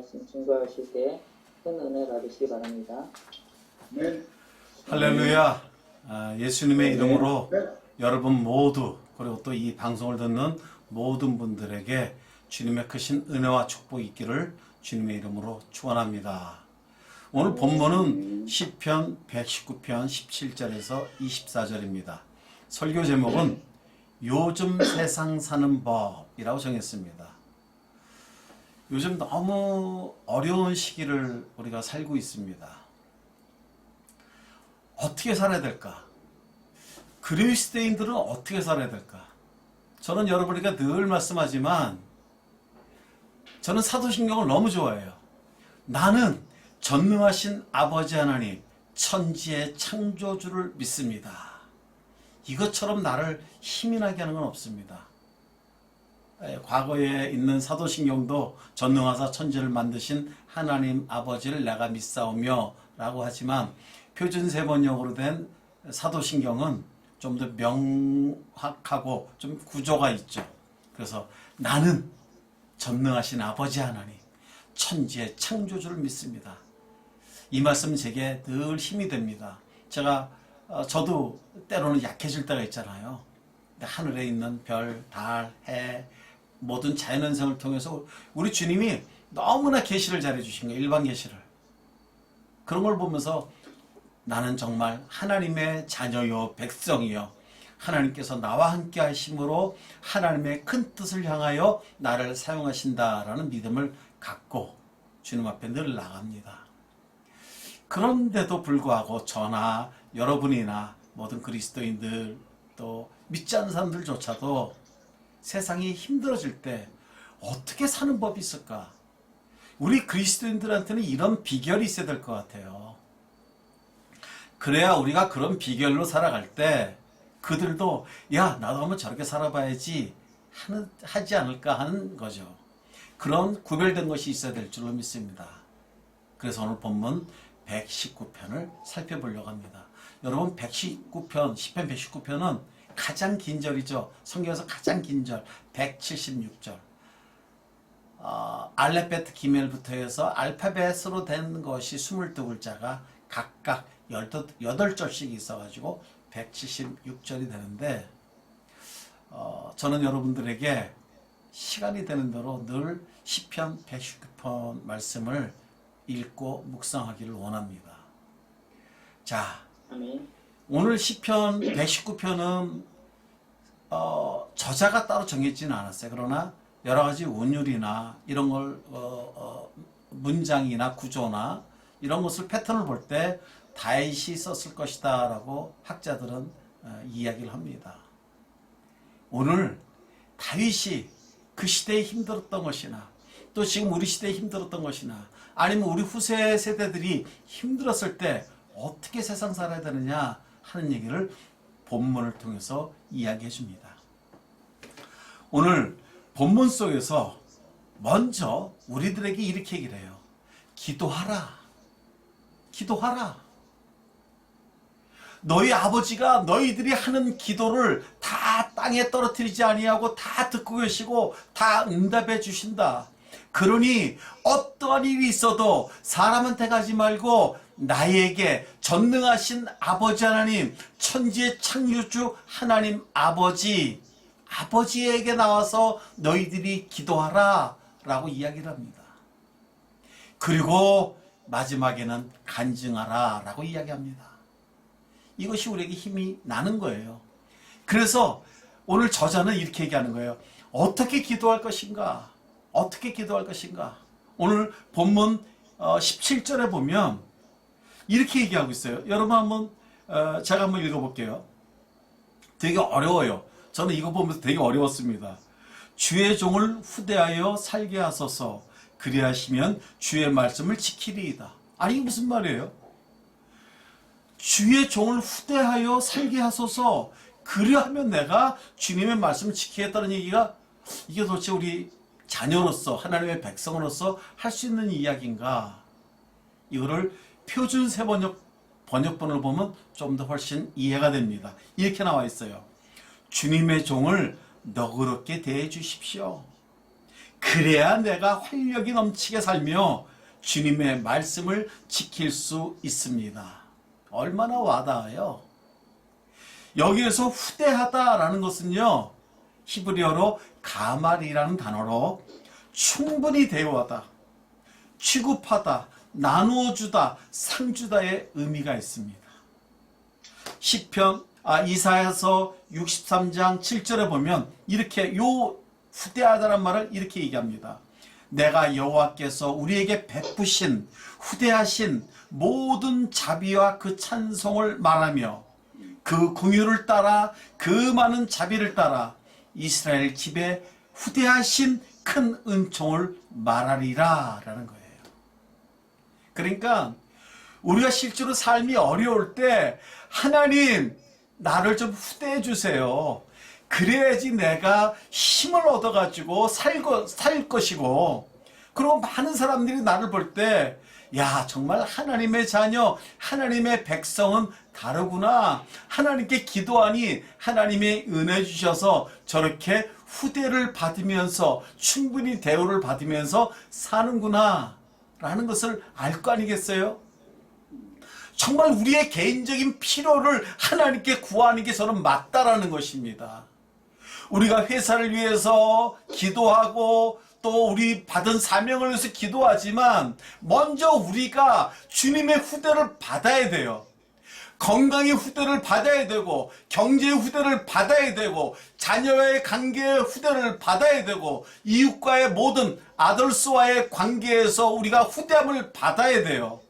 말씀 증거하실 때 큰 은혜 받으시기 바랍니다. 네. 할렐루야. 예수님의 이름으로 네. 여러분 모두, 그리고 또 이 방송을 듣는 모든 분들에게 주님의 크신 은혜와 축복이 있기를 주님의 이름으로 축원합니다. 오늘 본문은 시편 119편 17절에서 24절입니다. 설교 제목은 요즘 세상 사는 법이라고 정했습니다. 요즘 너무 어려운 시기를 우리가 살고 있습니다. 어떻게 살아야 될까? 그리스도인들은 어떻게 살아야 될까? 저는 여러분에게 늘 말씀하지만 저는 사도신경을 너무 좋아해요. 나는 전능하신 아버지 하나님, 천지의 창조주를 믿습니다. 이것처럼 나를 힘이 나게 하는 건 없습니다. 과거에 있는 사도신경도 전능하사 천지를 만드신 하나님 아버지를 내가 믿사오며 라고 하지만 표준세번역으로 된 사도신경은 좀 더 명확하고 좀 구조가 있죠. 그래서 나는 전능하신 아버지 하나님, 천지의 창조주를 믿습니다. 이 말씀 제게 늘 힘이 됩니다. 저도 때로는 약해질 때가 있잖아요. 하늘에 있는 별, 달, 해, 모든 자연현상을 통해서 우리 주님이 너무나 계시를 잘해주신 거예요. 일반 계시를. 그런 걸 보면서 나는 정말 하나님의 자녀요, 백성이요. 하나님께서 나와 함께 하심으로 하나님의 큰 뜻을 향하여 나를 사용하신다라는 믿음을 갖고 주님 앞에 늘 나갑니다. 그런데도 불구하고 저나 여러분이나 모든 그리스도인들 또 믿지 않는 사람들조차도 세상이 힘들어질 때 어떻게 사는 법이 있을까? 우리 그리스도인들한테는 이런 비결이 있어야 될 것 같아요. 그래야 우리가 그런 비결로 살아갈 때 그들도 야 나도 한번 저렇게 살아봐야지 하지 않을까 하는 거죠. 그런 구별된 것이 있어야 될 줄로 믿습니다. 그래서 오늘 본문 119편을 살펴보려고 합니다. 여러분 119편, 시편 119편은 가장 긴 절이죠. 성경에서 가장 긴 절 176절. 알레베트 기멜부터 해서 알파벳으로 된 것이 22글자가 각각 8절씩 있어가지고 176절이 되는데 저는 여러분들에게 시간이 되는 대로 늘 시편 119편 말씀을 읽고 묵상하기를 원합니다. 자, 아멘. 오늘 시편 119편은 저자가 따로 정해지는 않았어요. 그러나 여러 가지 운율이나 이런 걸 문장이나 구조나 이런 것을 패턴을 볼 때 다윗이 썼을 것이다 라고 학자들은 이야기를 합니다. 오늘 다윗이 그 시대에 힘들었던 것이나 또 지금 우리 시대에 힘들었던 것이나 아니면 우리 후세 세대들이 힘들었을 때 어떻게 세상 살아야 되느냐 하는 얘기를 본문을 통해서 이야기해 줍니다. 오늘 본문 속에서 먼저 우리들에게 이렇게 얘기를 해요. 기도하라. 기도하라. 너희 아버지가 너희들이 하는 기도를 다 땅에 떨어뜨리지 아니하고 다 듣고 계시고 다 응답해 주신다. 그러니 어떠한 일이 있어도 사람한테 가지 말고 나에게 전능하신 아버지 하나님, 천지의 창조주 하나님 아버지에게 나와서 너희들이 기도하라 라고 이야기를 합니다. 그리고 마지막에는 간증하라 라고 이야기합니다. 이것이 우리에게 힘이 나는 거예요. 그래서 오늘 저자는 이렇게 얘기하는 거예요. 어떻게 기도할 것인가? 어떻게 기도할 것인가? 오늘 본문 17절에 보면 이렇게 얘기하고 있어요. 여러분 한번 제가 한번 읽어볼게요. 되게 어려워요. 저는 이거 보면서 되게 어려웠습니다. 주의 종을 후대하여 살게 하소서. 그리하시면 주의 말씀을 지키리이다. 아니 이게 무슨 말이에요? 주의 종을 후대하여 살게 하소서. 그리하면 내가 주님의 말씀을 지키겠다는 얘기가 이게 도대체 우리 자녀로서 하나님의 백성으로서 할 수 있는 이야기인가? 이거를 표준 번역본을 보면 좀 더 훨씬 이해가 됩니다. 이렇게 나와 있어요. 주님의 종을 너그럽게 대해 주십시오. 그래야 내가 활력이 넘치게 살며 주님의 말씀을 지킬 수 있습니다. 얼마나 와닿아요. 여기에서 후대하다라는 것은요, 히브리어로 가말이라는 단어로 충분히 대우하다, 취급하다, 나누어주다, 상주다의 의미가 있습니다. 이사야서 63장 7절에 보면 이렇게 후대하다란 말을 이렇게 얘기합니다. 내가 여호와께서 우리에게 베푸신 후대하신 모든 자비와 그 찬송을 말하며 그 긍휼을 따라 그 많은 자비를 따라 이스라엘 집에 후대하신 큰 은총을 말하리라 라는 거예요. 그러니까 우리가 실제로 삶이 어려울 때 하나님 나를 좀 후대해 주세요. 그래야지 내가 힘을 얻어가지고 살 것이고, 그리고 많은 사람들이 나를 볼 때, 야, 정말 하나님의 자녀, 하나님의 백성은 다르구나. 하나님께 기도하니 하나님의 은혜 주셔서 저렇게 후대를 받으면서 충분히 대우를 받으면서 사는구나 라는 것을 알 거 아니겠어요? 정말 우리의 개인적인 필요를 하나님께 구하는 게 저는 맞다라는 것입니다. 우리가 회사를 위해서 기도하고 또 우리 받은 사명을 위해서 기도하지만 먼저 우리가 주님의 후대를 받아야 돼요. 건강의 후대를 받아야 되고, 경제의 후대를 받아야 되고, 자녀와의 관계의 후대를 받아야 되고, 이웃과의 모든 아들스와의 관계에서 우리가 후대함을 받아야 돼요.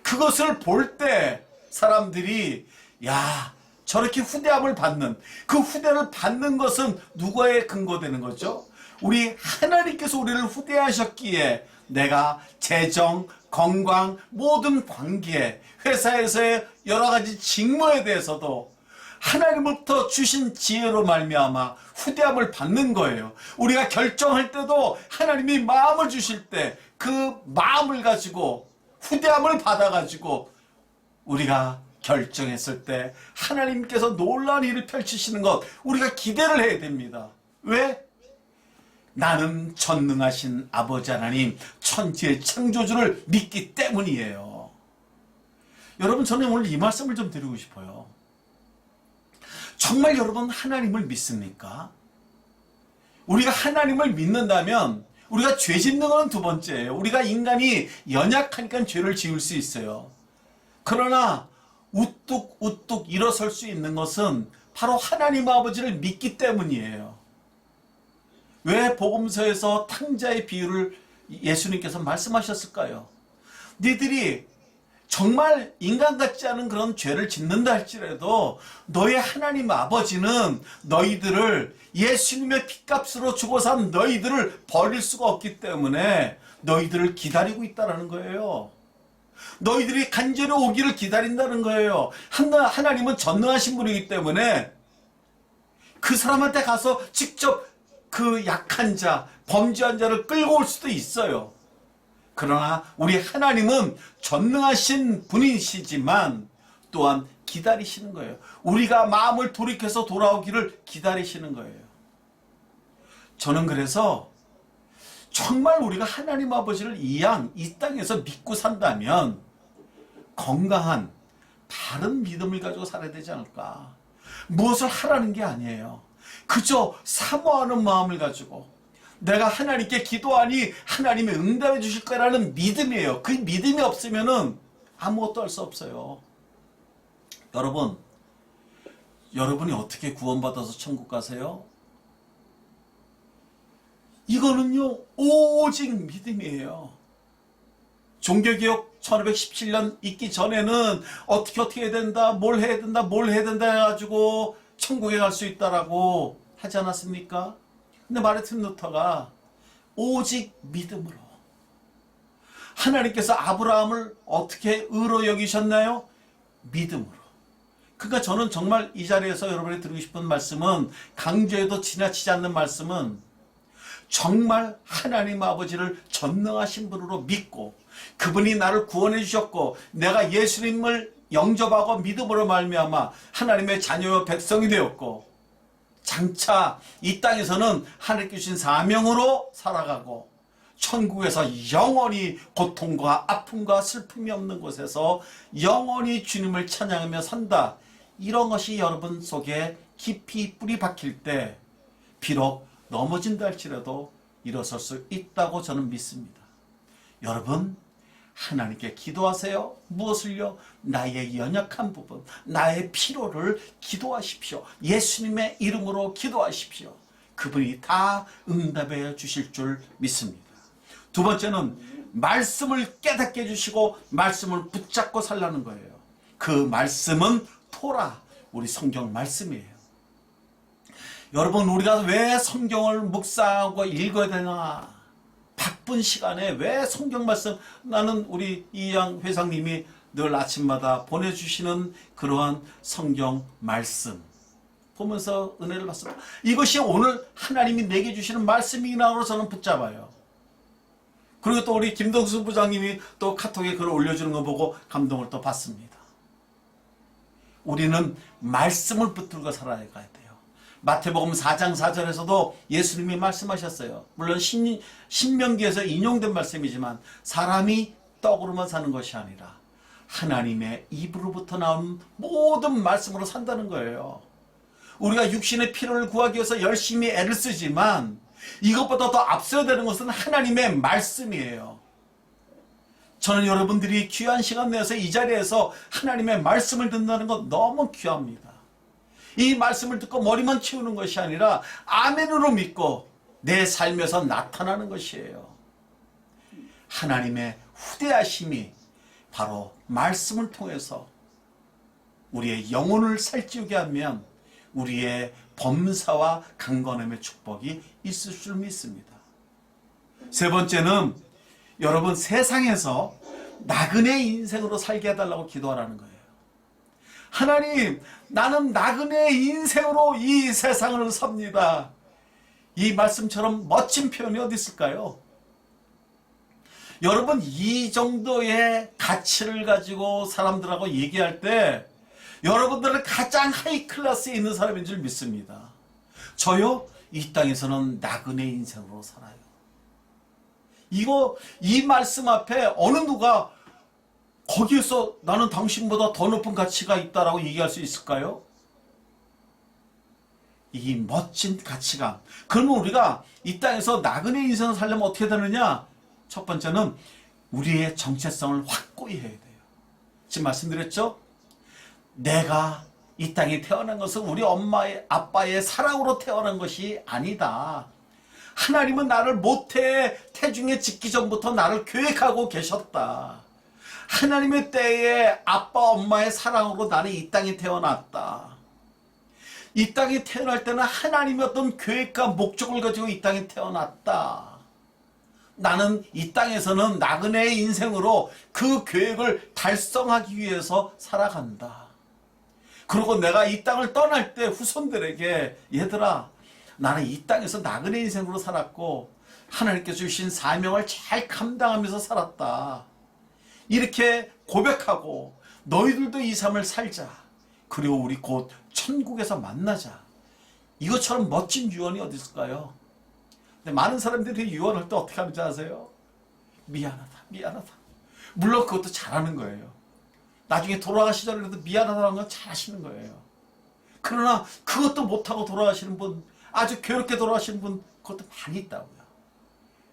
그것을 볼 때 사람들이 야, 저렇게 후대함을 받는, 그 후대를 받는 것은 누구에 근거되는 거죠? 우리 하나님께서 우리를 후대하셨기에 내가 재정, 건강, 모든 관계, 회사에서의 여러 가지 직무에 대해서도 하나님부터 주신 지혜로 말미암아 후대함을 받는 거예요. 우리가 결정할 때도 하나님이 마음을 주실 때 그 마음을 가지고 후대함을 받아가지고 우리가 결정했을 때 하나님께서 놀라운 일을 펼치시는 것 우리가 기대를 해야 됩니다. 왜? 나는 전능하신 아버지 하나님 천지의 창조주를 믿기 때문이에요. 여러분, 저는 오늘 이 말씀을 좀 드리고 싶어요. 정말 여러분 하나님을 믿습니까? 우리가 하나님을 믿는다면 우리가 죄 짓는 건 두 번째예요. 우리가 인간이 연약하니까 죄를 지을 수 있어요. 그러나 우뚝 일어설 수 있는 것은 바로 하나님 아버지를 믿기 때문이에요. 왜 복음서에서 탕자의 비유를 예수님께서 말씀하셨을까요? 너희들이 정말 인간 같지 않은 그런 죄를 짓는다 할지라도 너의 하나님 아버지는 너희들을 예수님의 핏값으로 주고 산 너희들을 버릴 수가 없기 때문에 너희들을 기다리고 있다는 거예요. 너희들이 간절히 오기를 기다린다는 거예요. 하나님은 전능하신 분이기 때문에 그 사람한테 가서 직접 그 약한 자, 범죄한 자를 끌고 올 수도 있어요. 그러나 우리 하나님은 전능하신 분이시지만 또한 기다리시는 거예요. 우리가 마음을 돌이켜서 돌아오기를 기다리시는 거예요. 저는 그래서 정말 우리가 하나님 아버지를 이 땅에서 믿고 산다면 건강한 바른 믿음을 가지고 살아야 되지 않을까. 무엇을 하라는 게 아니에요. 그저 사모하는 마음을 가지고 내가 하나님께 기도하니 하나님이 응답해 주실 거라는 믿음이에요. 그 믿음이 없으면은 아무것도 할 수 없어요. 여러분이 어떻게 구원받아서 천국 가세요? 이거는요, 오직 믿음이에요. 종교개혁 1517년 있기 전에는 어떻게 해야 된다, 뭘 해야 된다 해가지고 천국에 갈 수 있다라고 하지 않았습니까? 근데 마르틴 루터가 오직 믿음으로, 하나님께서 아브라함을 어떻게 의로 여기셨나요? 믿음으로. 그러니까 저는 정말 이 자리에서 여러분이 드리고 싶은 말씀은, 강조해도 지나치지 않는 말씀은, 정말 하나님 아버지를 전능하신 분으로 믿고 그분이 나를 구원해 주셨고 내가 예수님을 영접하고 믿음으로 말미암아 하나님의 자녀와 백성이 되었고 장차 이 땅에서는 하나님께 주신 사명으로 살아가고 천국에서 영원히 고통과 아픔과 슬픔이 없는 곳에서 영원히 주님을 찬양하며 산다. 이런 것이 여러분 속에 깊이 뿌리 박힐 때 비록 넘어진다 할지라도 일어설 수 있다고 저는 믿습니다. 여러분, 하나님께 기도하세요. 무엇을요? 나의 연약한 부분, 나의 필요를 기도하십시오. 예수님의 이름으로 기도하십시오. 그분이 다 응답해 주실 줄 믿습니다. 두 번째는 말씀을 깨닫게 해주시고 말씀을 붙잡고 살라는 거예요. 그 말씀은 토라, 우리 성경 말씀이에요. 여러분, 우리가 왜 성경을 묵상하고 읽어야 되나? 바쁜 시간에 왜 성경 말씀, 나는 우리 이양 회장님이 늘 아침마다 보내주시는 그러한 성경 말씀 보면서 은혜를 받습니다. 이것이 오늘 하나님이 내게 주시는 말씀이라고 저는 붙잡아요. 그리고 또 우리 김동수 부장님이 또 카톡에 글을 올려주는 거 보고 감동을 또 받습니다. 우리는 말씀을 붙들고 살아야 돼요. 마태복음 4장 4절에서도 예수님이 말씀하셨어요. 물론 신명기에서 인용된 말씀이지만 사람이 떡으로만 사는 것이 아니라 하나님의 입으로부터 나오는 모든 말씀으로 산다는 거예요. 우리가 육신의 필요를 구하기 위해서 열심히 애를 쓰지만 이것보다 더 앞서야 되는 것은 하나님의 말씀이에요. 저는 여러분들이 귀한 시간 내서 이 자리에서 하나님의 말씀을 듣는다는 것 너무 귀합니다. 이 말씀을 듣고 머리만 치우는 것이 아니라 아멘으로 믿고 내 삶에서 나타나는 것이에요. 하나님의 후대하심이 바로 말씀을 통해서 우리의 영혼을 살찌우게 하면 우리의 범사와 강건함의 축복이 있을 줄 믿습니다. 세 번째는 여러분, 세상에서 나그네 인생으로 살게 해달라고 기도하라는 거예요. 하나님, 나는 나그네 인생으로 이 세상을 삽니다. 이 말씀처럼 멋진 표현이 어디 있을까요? 여러분, 이 정도의 가치를 가지고 사람들하고 얘기할 때 여러분들은 가장 하이 클래스에 있는 사람인 줄 믿습니다. 저요, 이 땅에서는 나그네 인생으로 살아요. 이 말씀 앞에 어느 누가 거기에서 나는 당신보다 더 높은 가치가 있다라고 얘기할 수 있을까요? 이 멋진 가치감. 그러면 우리가 이 땅에서 나그네 인생을 살려면 어떻게 되느냐? 첫 번째는 우리의 정체성을 확고히 해야 돼요. 지금 말씀드렸죠? 내가 이 땅에 태어난 것은 우리 엄마의 아빠의 사랑으로 태어난 것이 아니다. 하나님은 나를 모태 태중에 짓기 전부터 나를 계획하고 계셨다. 하나님의 때에 아빠 엄마의 사랑으로 나는 이 땅에 태어났다. 이 땅에 태어날 때는 하나님의 어떤 계획과 목적을 가지고 이 땅에 태어났다. 나는 이 땅에서는 나그네의 인생으로 그 계획을 달성하기 위해서 살아간다. 그리고 내가 이 땅을 떠날 때 후손들에게 얘들아, 나는 이 땅에서 나그네 인생으로 살았고 하나님께서 주신 사명을 잘 감당하면서 살았다. 이렇게 고백하고 너희들도 이 삶을 살자. 그리고 우리 곧 천국에서 만나자. 이것처럼 멋진 유언이 어디 있을까요? 근데 많은 사람들이 유언할 때 어떻게 하는지 아세요? 미안하다. 물론 그것도 잘하는 거예요. 나중에 돌아가시더라도 미안하다는 건 잘하시는 거예요. 그러나 그것도 못하고 돌아가시는 분, 아주 괴롭게 돌아가시는 분, 그것도 많이 있다고요.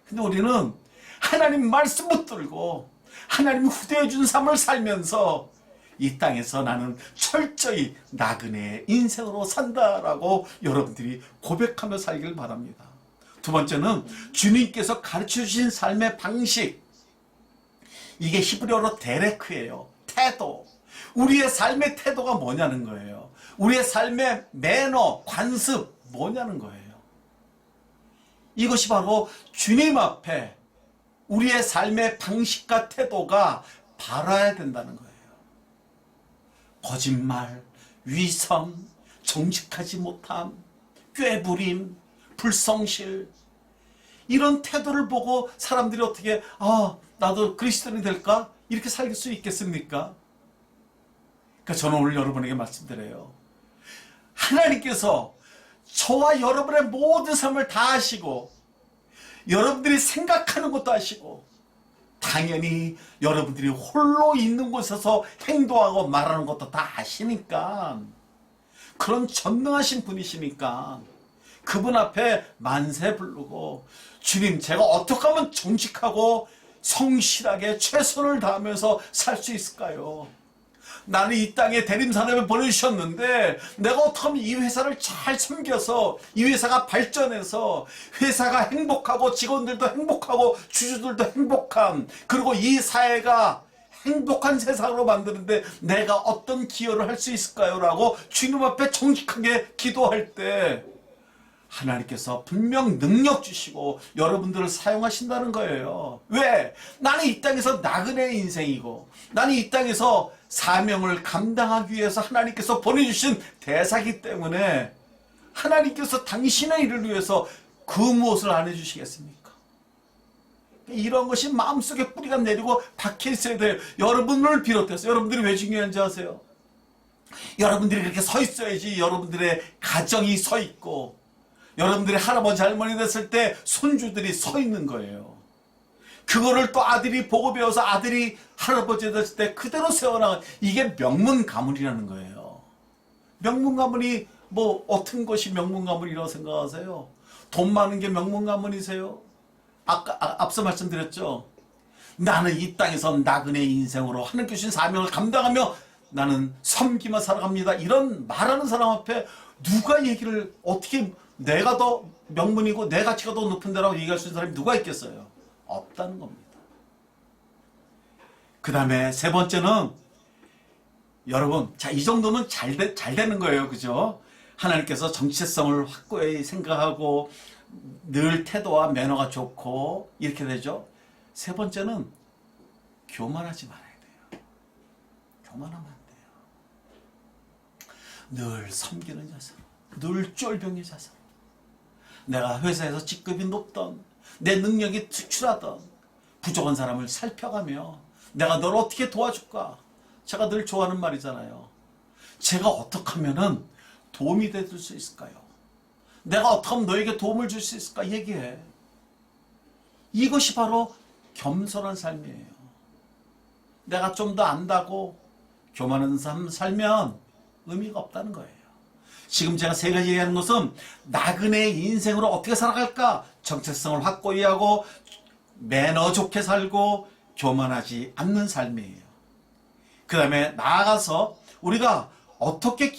근데 우리는 하나님 말씀 붙들고 하나님 후대해 준 삶을 살면서 이 땅에서 나는 철저히 나그네의 인생으로 산다라고 여러분들이 고백하며 살길 바랍니다. 두 번째는 주님께서 가르쳐 주신 삶의 방식. 이게 히브리어로 데레크예요. 태도. 우리의 삶의 태도가 뭐냐는 거예요. 우리의 삶의 매너, 관습 뭐냐는 거예요. 이것이 바로 주님 앞에 우리의 삶의 방식과 태도가 바라야 된다는 거예요. 거짓말, 위선, 정직하지 못함, 꾀부림, 불성실, 이런 태도를 보고 사람들이 어떻게 나도 그리스도인이 될까? 이렇게 살 수 있겠습니까? 그러니까 저는 오늘 여러분에게 말씀드려요. 하나님께서 저와 여러분의 모든 삶을 다 아시고 여러분들이 생각하는 것도 아시고 당연히 여러분들이 홀로 있는 곳에서 행동하고 말하는 것도 다 아시니까 그런 전능하신 분이시니까 그분 앞에 만세 부르고 주님 제가 어떻게 하면 정직하고 성실하게 최선을 다하면서 살 수 있을까요? 나는 이 땅에 대림사람에 보내주셨는데 내가 어떻게 하면 이 회사를 잘 섬겨서 이 회사가 발전해서 회사가 행복하고 직원들도 행복하고 주주들도 행복한 그리고 이 사회가 행복한 세상으로 만드는데 내가 어떤 기여를 할 수 있을까요? 라고 주님 앞에 정직하게 기도할 때 하나님께서 분명 능력 주시고 여러분들을 사용하신다는 거예요. 왜? 나는 이 땅에서 나그네의 인생이고 나는 이 땅에서 사명을 감당하기 위해서 하나님께서 보내주신 대사기 때문에 하나님께서 당신의 일을 위해서 그 무엇을 안 해주시겠습니까? 이런 것이 마음속에 뿌리가 내리고 박혀 있어야 돼요. 여러분을 비롯해서 여러분들이 왜 중요한지 아세요? 여러분들이 그렇게 서 있어야지 여러분들의 가정이 서 있고 여러분들이 할아버지 할머니 됐을 때 손주들이 서 있는 거예요. 그거를 또 아들이 보고 배워서 아들이 할아버지 됐을 때 그대로 세워나간 이게 명문 가문이라는 거예요. 명문 가문이 뭐 어떤 것이 명문 가문이라고 생각하세요? 돈 많은 게 명문 가문이세요? 앞서 말씀드렸죠. 나는 이 땅에서 나그네 인생으로 하나님께 주신 사명을 감당하며 나는 섬기며 살아갑니다. 이런 말하는 사람 앞에 누가 얘기를 어떻게 내가 더 명문이고 내 가치가 더 높은 데라고 얘기할 수 있는 사람이 누가 있겠어요? 없다는 겁니다. 그 다음에 세 번째는 여러분 자, 이 정도면 잘 되는 거예요. 그죠? 하나님께서 정체성을 확고히 생각하고 늘 태도와 매너가 좋고 이렇게 되죠. 세 번째는 교만하지 말아야 돼요. 교만하면 안 돼요. 늘 섬기는 자세, 늘 쫄병의 자세. 내가 회사에서 직급이 높던 내 능력이 특출하던 부족한 사람을 살펴가며 내가 널 어떻게 도와줄까? 제가 늘 좋아하는 말이잖아요. 제가 어떻게 하면은 도움이 될 수 있을까요? 내가 어떻게 하면 너에게 도움을 줄 수 있을까? 얘기해. 이것이 바로 겸손한 삶이에요. 내가 좀 더 안다고 교만한 삶 살면 의미가 없다는 거예요. 지금 제가 세 가지 얘기하는 것은 나그네의 인생으로 어떻게 살아갈까? 정체성을 확고히 하고 매너 좋게 살고 교만하지 않는 삶이에요. 그 다음에 나아가서 우리가 어떻게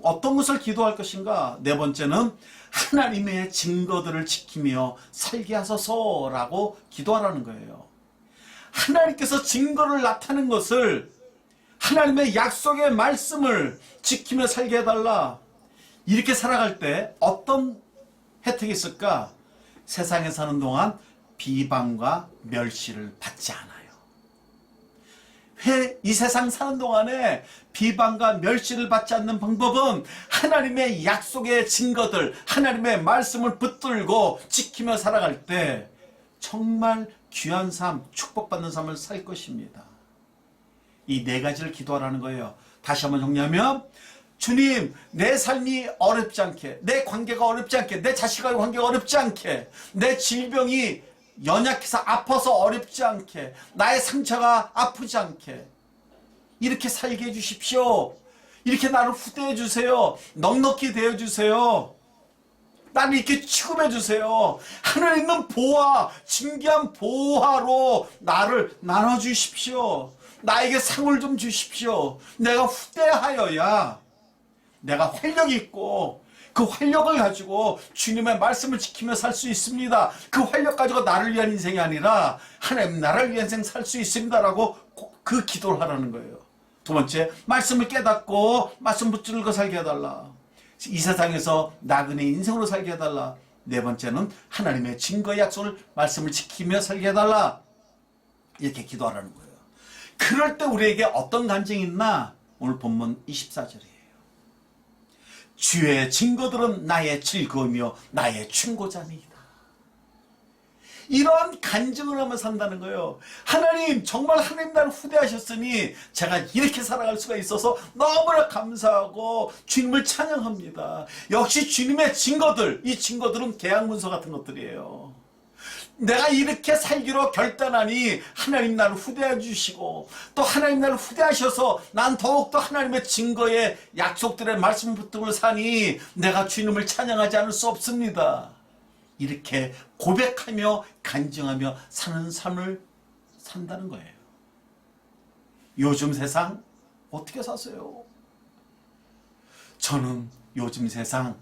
어떤 것을 기도할 것인가? 네 번째는 하나님의 증거들을 지키며 살게 하소서라고 기도하라는 거예요. 하나님께서 증거를 나타낸 것을 하나님의 약속의 말씀을 지키며 살게 해달라. 이렇게 살아갈 때 어떤 혜택이 있을까? 세상에 사는 동안 비방과 멸시를 받지 않아요. 이 세상 사는 동안에 비방과 멸시를 받지 않는 방법은 하나님의 약속의 증거들, 하나님의 말씀을 붙들고 지키며 살아갈 때 정말 귀한 삶, 축복받는 삶을 살 것입니다. 이 네 가지를 기도하라는 거예요. 다시 한번 정리하면 주님, 내 삶이 어렵지 않게, 내 관계가 어렵지 않게, 내 자식과의 관계가 어렵지 않게, 내 질병이 연약해서 아파서 어렵지 않게, 나의 상처가 아프지 않게 이렇게 살게 해주십시오. 이렇게 나를 후대해 주세요. 넉넉히 대해주세요. 나를 이렇게 취급해 주세요. 하나님은 보화, 진귀한 보화로 나를 나눠주십시오. 나에게 상을 좀 주십시오. 내가 후대하여야 내가 활력이 있고 그 활력을 가지고 주님의 말씀을 지키며 살 수 있습니다. 그 활력 가지고 나를 위한 인생이 아니라 하나님 나라를 위한 인생 살 수 있습니다라고 그 기도를 하라는 거예요. 두 번째, 말씀을 깨닫고 말씀 붙들고 살게 해달라. 이 세상에서 나그네 인생으로 살게 해달라. 네 번째는 하나님의 증거의 약속을 말씀을 지키며 살게 해달라. 이렇게 기도하라는 거예요. 그럴 때 우리에게 어떤 간증이 있나? 오늘 본문 24절이에요. 주의 증거들은 나의 즐거움이요 나의 충고자니이다. 이러한 간증을 하며 산다는 거예요. 하나님, 정말 하나님 나를 후대하셨으니 제가 이렇게 살아갈 수가 있어서 너무나 감사하고 주님을 찬양합니다. 역시 주님의 증거들, 이 증거들은 계약문서 같은 것들이에요. 내가 이렇게 살기로 결단하니 하나님 나를 후대해 주시고 또 하나님 나를 후대하셔서 난 더욱더 하나님의 증거의 약속들의 말씀 붙들고 사니 내가 주님을 찬양하지 않을 수 없습니다. 이렇게 고백하며 간증하며 사는 삶을 산다는 거예요. 요즘 세상 어떻게 사세요? 저는 요즘 세상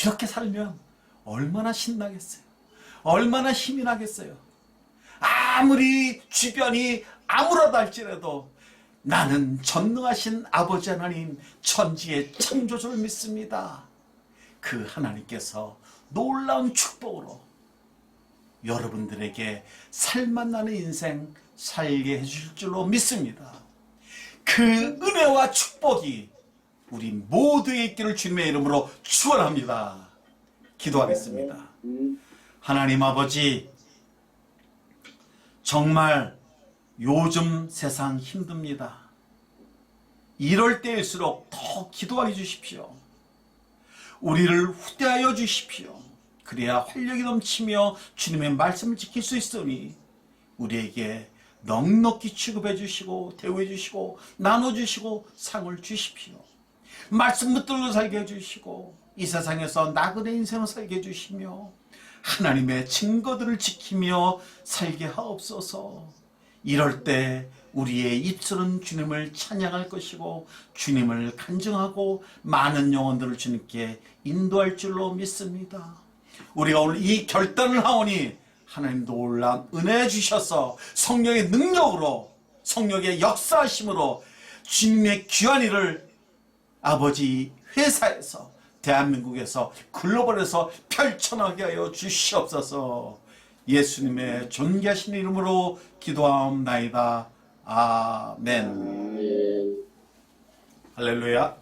이렇게 살면 얼마나 신나겠어요. 얼마나 힘이 나겠어요. 아무리 주변이 아무라도 할지라도 나는 전능하신 아버지 하나님 천지의 창조주를 믿습니다. 그 하나님께서 놀라운 축복으로 여러분들에게 살맛나는 인생 살게 해주실 줄로 믿습니다. 그 은혜와 축복이 우리 모두에 있기를 주님의 이름으로 축원합니다. 기도하겠습니다. 하나님 아버지, 정말 요즘 세상 힘듭니다. 이럴 때일수록 더 기도하게 주십시오. 우리를 후대하여 주십시오. 그래야 활력이 넘치며 주님의 말씀을 지킬 수 있으니 우리에게 넉넉히 취급해 주시고 대우해 주시고 나눠 주시고 상을 주십시오. 말씀 붙들고 살게 해주시고 이 세상에서 나그네 인생을 살게 해주시며 하나님의 증거들을 지키며 살게 하옵소서. 이럴 때 우리의 입술은 주님을 찬양할 것이고 주님을 간증하고 많은 영혼들을 주님께 인도할 줄로 믿습니다. 우리가 오늘 이 결단을 하오니 하나님 놀라운 은혜 주셔서 성령의 능력으로 성령의 역사하심으로 주님의 귀한 일을 아버지 회사에서 대한민국에서 글로벌에서 펼쳐나게 하여 주시옵소서. 예수님의 존귀하신 이름으로 기도하옵나이다. 아멘. 할렐루야.